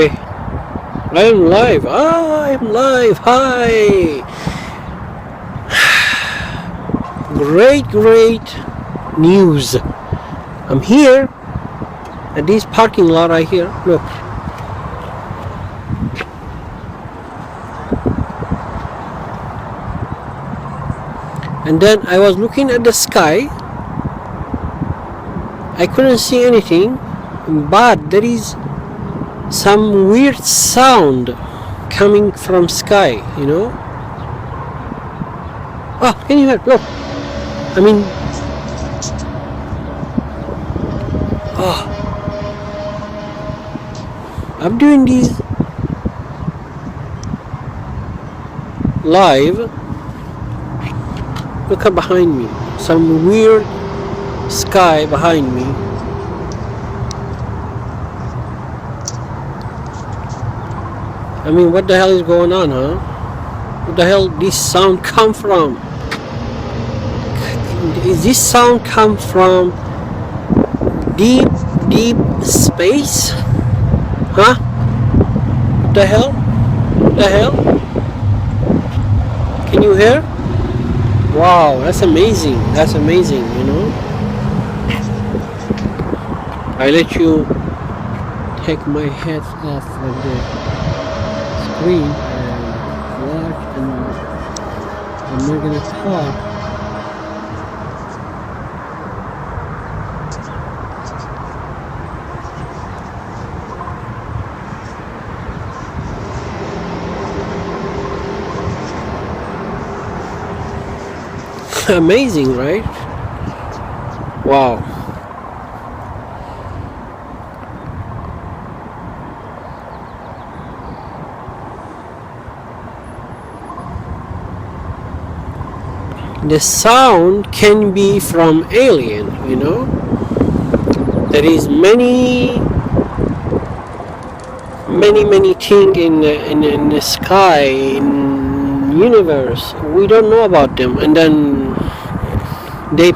Okay, I am live. I am live. Hi. Great news. I'm here at this parking lot right here. Look. And then I was looking at the sky. I couldn't see anything, but there is some weird sound coming from sky, you know. Oh, can you hear? Look. I mean, oh, I'm doing these live. Look up behind me. Some weird sky behind me. I mean, what the hell is going on, huh? Where the hell this sound come from? Is this sound come from deep space? Huh? What the hell? What the hell? Can you hear? Wow, that's amazing. That's amazing, you know. I let you take my head off of the screen and watch, and I'm not gonna talk. Amazing, right? Wow. The sound can be from alien, you know. There is many things in the sky, in universe. We don't know about them, and then they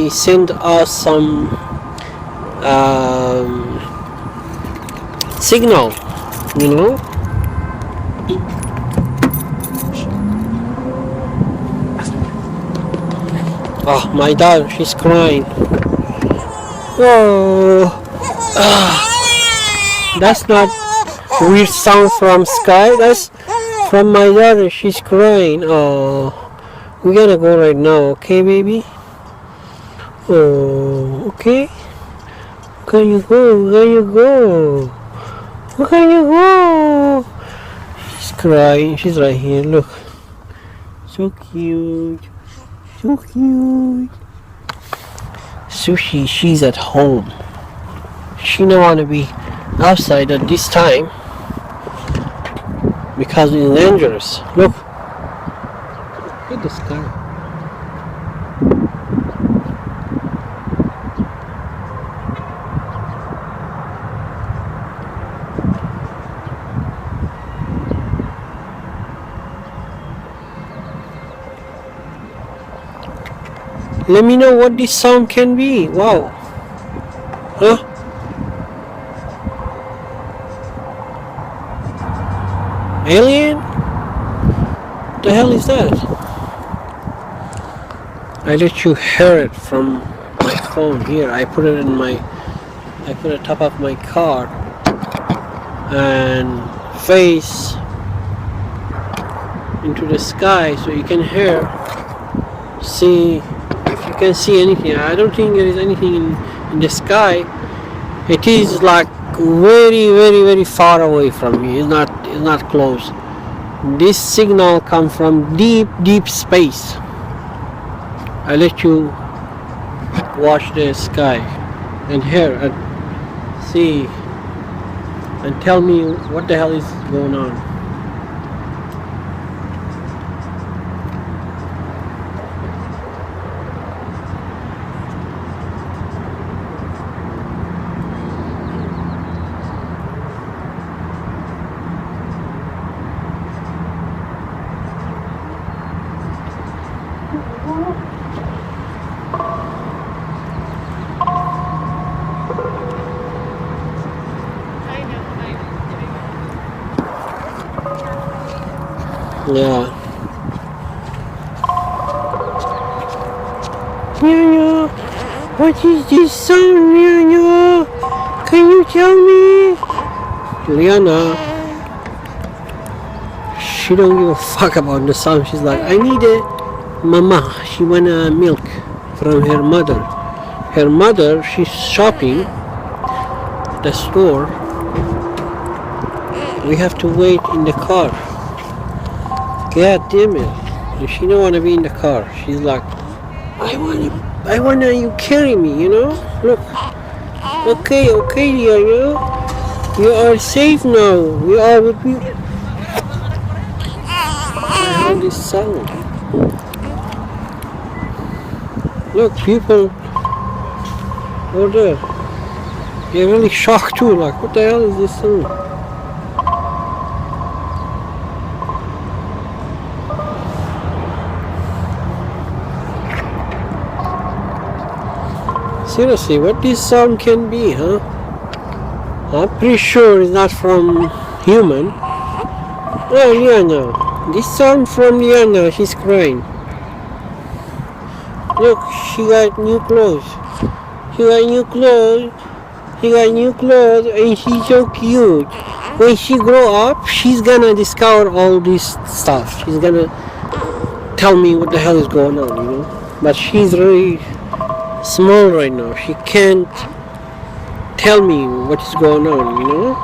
send us some signal, you know. Oh, my daughter, she's crying. Oh, that's not weird sound from sky. That's from my daughter. She's crying. Oh, we gotta go right now, okay, baby? Oh, okay. Where can you go? Where can you go? Where can you go? She's crying. She's right here. Look, so cute. So cute. Sushi, she's at home. She don't want to be outside at this time because it's dangerous. Look at the sky. Let me know what this sound can be. Wow. Huh? Alien? What the hell is that? I let you hear it from my phone here. I put it top of my car and face into the sky so you can hear, see if you can see anything. I don't think there is anything in the sky. It is like very far away from me. It's not close. This signal comes from deep space. I let you watch the sky and hear and see and tell me what the hell is going on. Yeah. Liana, what is this sound, Liana? Can you tell me? Liana, she don't give a fuck about the sound. She's like, I need a mama. She want a milk from her mother. Her mother, she's shopping at the store. We have to wait in the car. God damn it. And she don't want to be in the car. She's like, I wanna you carry me, you know? Look. Okay, Liana. You are safe now. You are with me. I heard this sound. Look, people over there. They're really shocked too. Like, what the hell is this sound? Seriously, what this sound can be, huh? I'm pretty sure it's not from human. Oh, Liana. This sound from Liana. She's crying. Look, she got new clothes. She got new clothes. She got new clothes and she's so cute. When she grow up, she's gonna discover all this stuff. She's gonna tell me what the hell is going on, you know? But she's really small right now. She can't tell me what is going on, you know?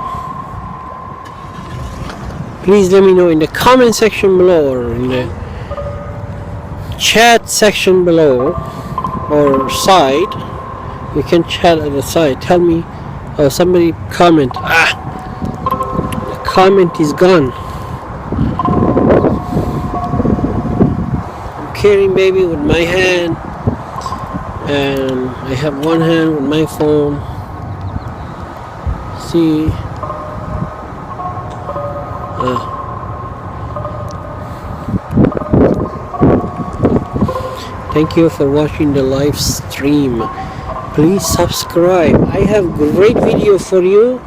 Please let me know in the comment section below or in the chat section below or side. You can chat at the side. Tell me, oh, somebody comment. The comment is gone. I'm carrying baby with my hand. And I have one hand with my phone. See, thank you for watching the live stream. Please subscribe. I have great video for you.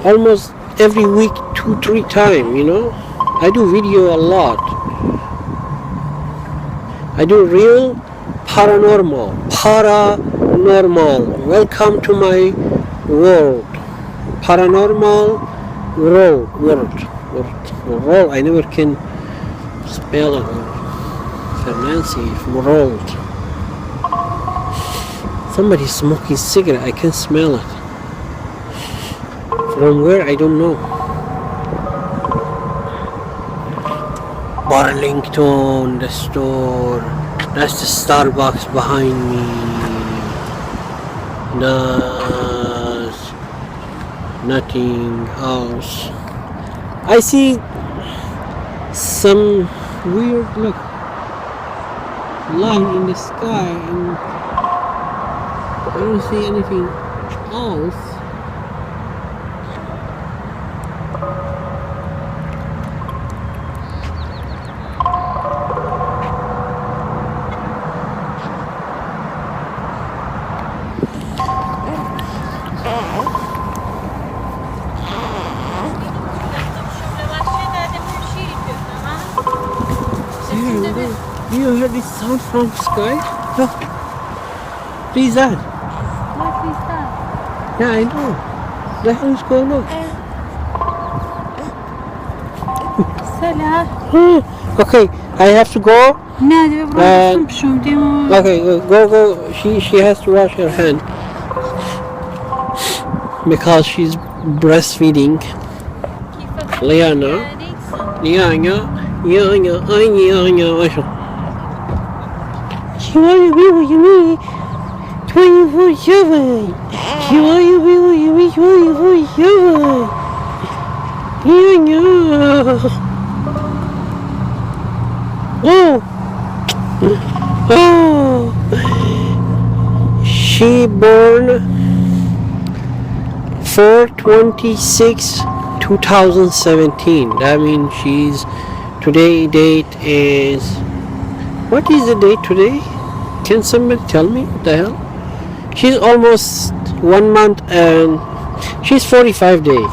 Almost every week, 2-3 times. You know, I do video a lot. I do real paranormal. Welcome to my world. Paranormal world. I never can spell it. Fancy world. Somebody's smoking cigarette. I can smell it. From where? I don't know. Burlington, the store. That's the Starbucks behind me. Nice. Nothing else. I see some weird line in the sky and I don't see anything else. You heard this sound from the sky? Look. What is that? What is that? Yeah, I know. The hell is going on? Salah. Okay, I have to go. No, okay, go. She has to wash her hand because she's breastfeeding. Liana. She wanna be with me 24/7. She wanna be with me 24/7. Oh. She born 4/26/2017. That means she's today date is, what is the date today? Can somebody tell me what the hell? She's almost 1 month and she's 45 days.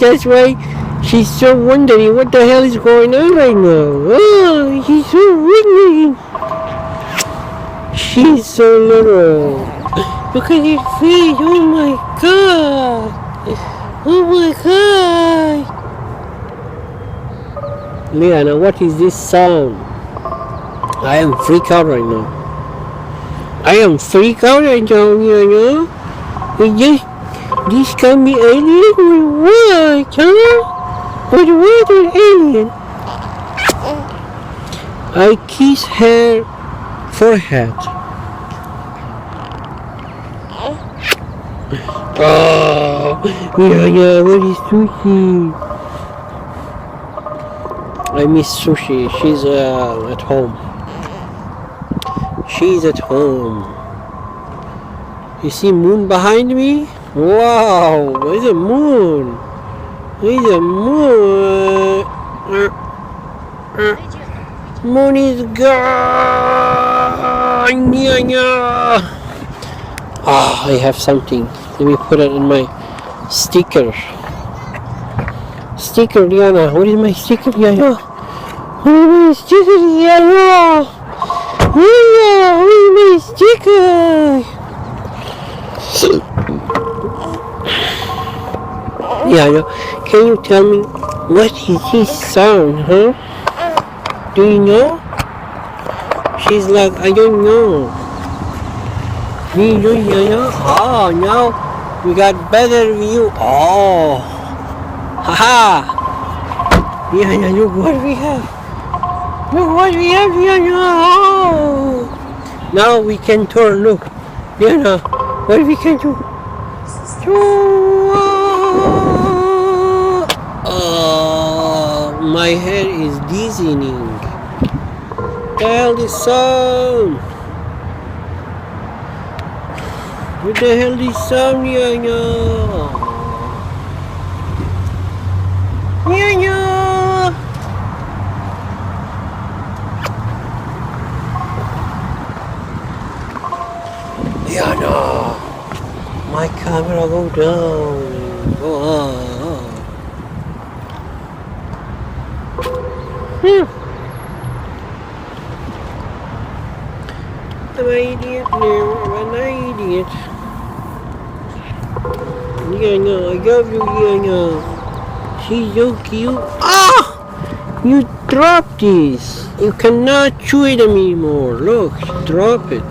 That's why She's so wondering what the hell is going on right now. Oh, she's so wondering. She's so little. Look at her face. Oh my god. Oh my god. Liana, what is this sound? I am freaked out right now. I am freaked out right now, Liana. This can be alien or what, huh? But what an alien? I kiss her forehead. Oh, yeah, what is sushi? I miss sushi. She's at home. She's at home. You see moon behind me? Wow, where's the moon? Where's the moon? Moon is gone. Yeah. Ah, I have something. Let me put it in my sticker. Sticker, Liana. What is my sticker, Liana? What is my sticker, Liana? Liana, what is my sticker? Liana, can you tell me what is this sound, huh? Do you know? She's like, I don't know. Do you know, Liana? Oh, now we got better view. Oh, haha. Liana, look what we have. Look what we have, Liana. Oh. Now we can turn. Look, Liana, what we can do? Oh, my head is dizzying. What the hell is sound? What the hell is sound, Liana? Liana! Liana! My camera go down. Go on. I'm an idiot now. I'm an idiot. Liana, I love you, Liana. She's so cute. Ah! You dropped this. You cannot chew it anymore. Look, she dropped it.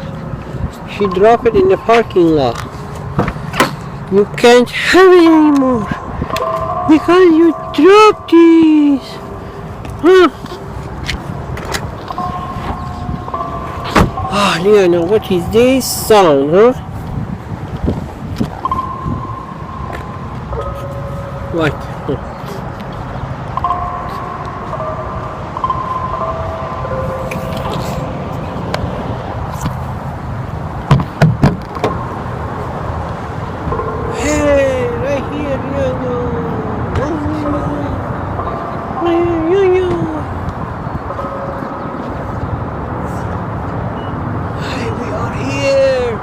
She dropped it in the parking lot. You can't have it anymore because you dropped this. Huh? Ah, Liana, what is this sound, huh? What? Hey, right here, Liana. Hey, we are here.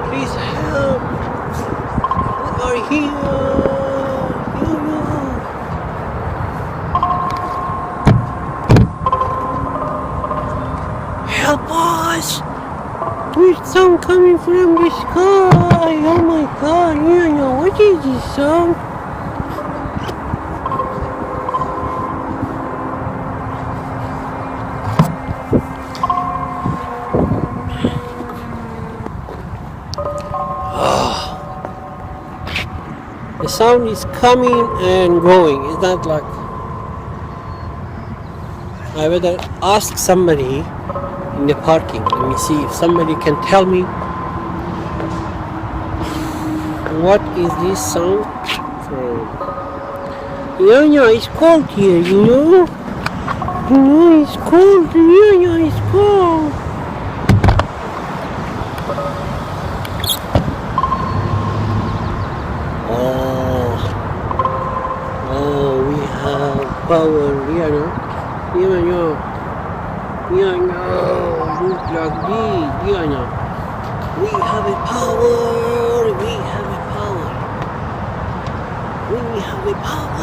Please help. We are here. Help us! Weird sound coming from the sky! Oh my god, Liana, what is this sound? The sound is coming and going. It's not like I better ask somebody in the parking. Let me see if somebody can tell me what is this sound from. Yeah, it's cold here, you know? You know, it's cold. Yeah, it's cold. Oh, we have power, Liana. Liana, look like this, Liana. We have a power. We have a power. We have a power.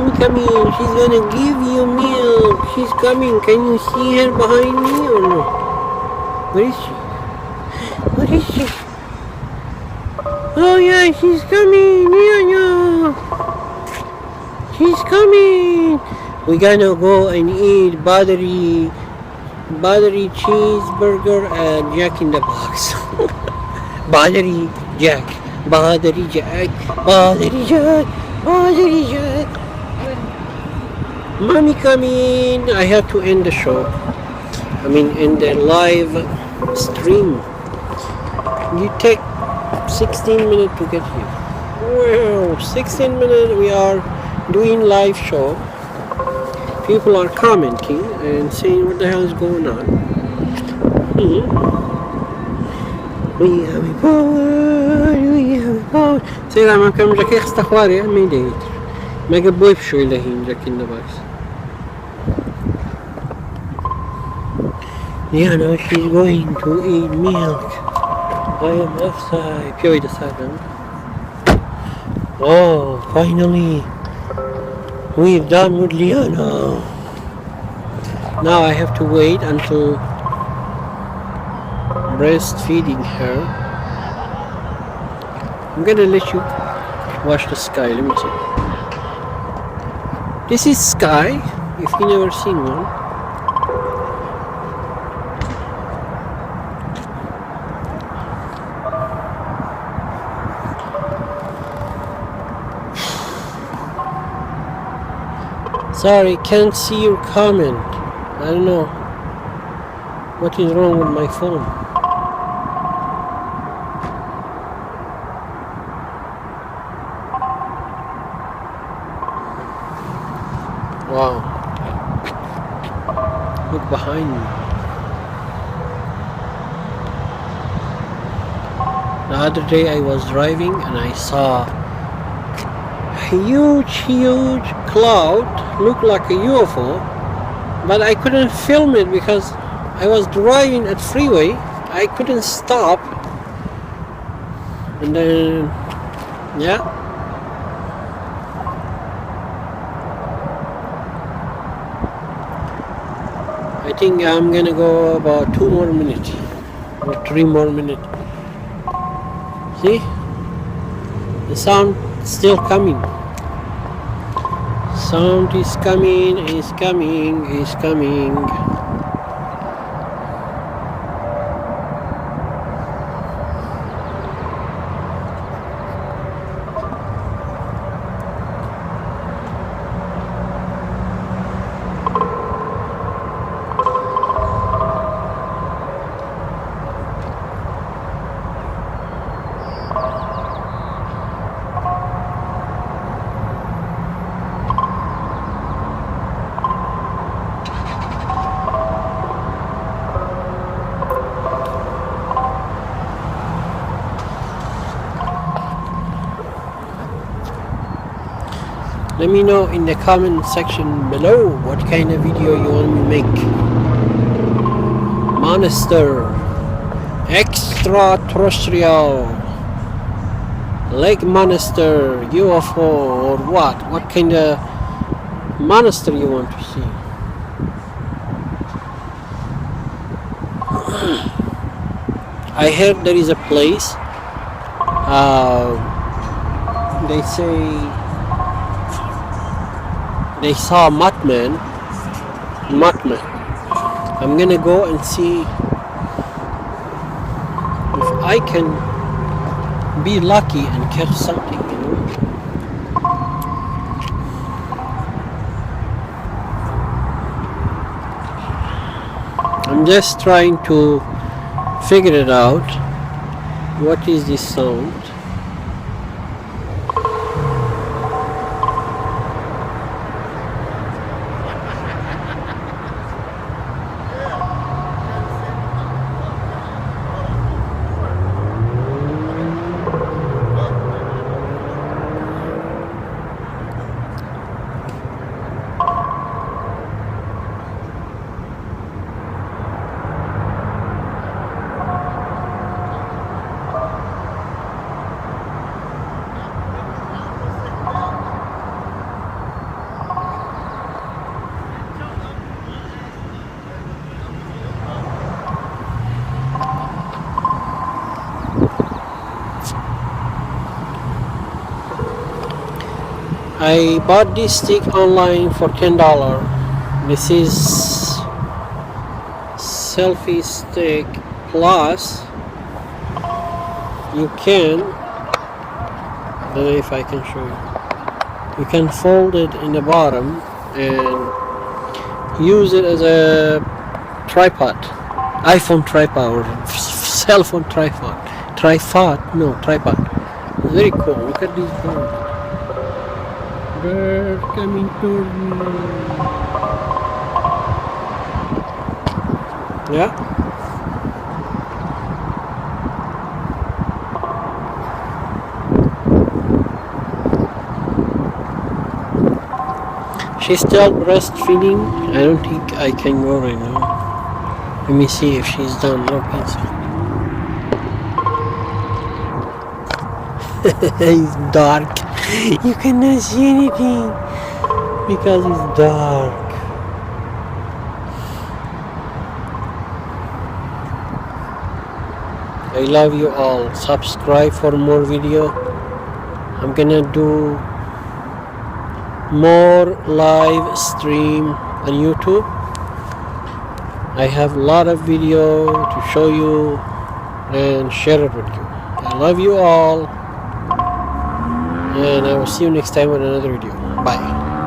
Mommy coming. She's gonna give you milk. She's coming. Can you see her behind me or no? Where is she? Where is she? Oh yeah, she's coming. Yeah. She's coming. We're gonna go and eat buttery cheeseburger and Jack in the Box. Buttery Jack. Buttery Jack. Buttery Jack. Buttery Jack. Mommy coming. I have to end the show. I mean, end the live stream. You take 16 minutes to get here. Wow, 16 minutes we are doing live show. People are commenting and saying what the hell is going on. We have a power, we have a power. Sila man kam Jack esta khwari me date. Mega boy show ilahin Jack in the Box. Liana, she's going to eat milk. I am outside. Pure the side. Oh, finally. We've done with Liana. Now I have to wait until breastfeeding her. I'm gonna let you watch the sky. Let me see. This is sky, if you never seen one. Sorry, can't see your comment. I don't know what is wrong with my phone. Wow. Look behind me. The other day I was driving and I saw a huge cloud, looked like a UFO, but I couldn't film it because I was driving at freeway. I couldn't stop, and then yeah, I think I'm gonna go about 2 more minutes or 3 more minutes. See, the sound still coming. Sound is coming, is coming, is coming. Let me know in the comment section below what kind of video you want me to make. Monster, extraterrestrial, lake monster, UFO, or what? What kind of monster you want to see? I heard there is a place. They say they saw Muttman. I'm gonna go and see if I can be lucky and catch something, you know. I'm just trying to figure it out. What is this sound? I bought this stick online for $10. This is selfie stick plus you can, I don't know if I can show you can fold it in the bottom and use it as a tripod, iPhone tripod or cell phone tripod. Tripod. It's very cool. Look at these birds. Bird coming toward me. Yeah. She's still breastfeeding. I don't think I can go right now. Let me see if she's done. Okay, so. It's dark. You cannot see anything because it's dark. I love you all. Subscribe for more video. I'm gonna do more live stream on YouTube. I have a lot of video to show you and share it with you. I love you all, and I will see you next time with another video. Bye.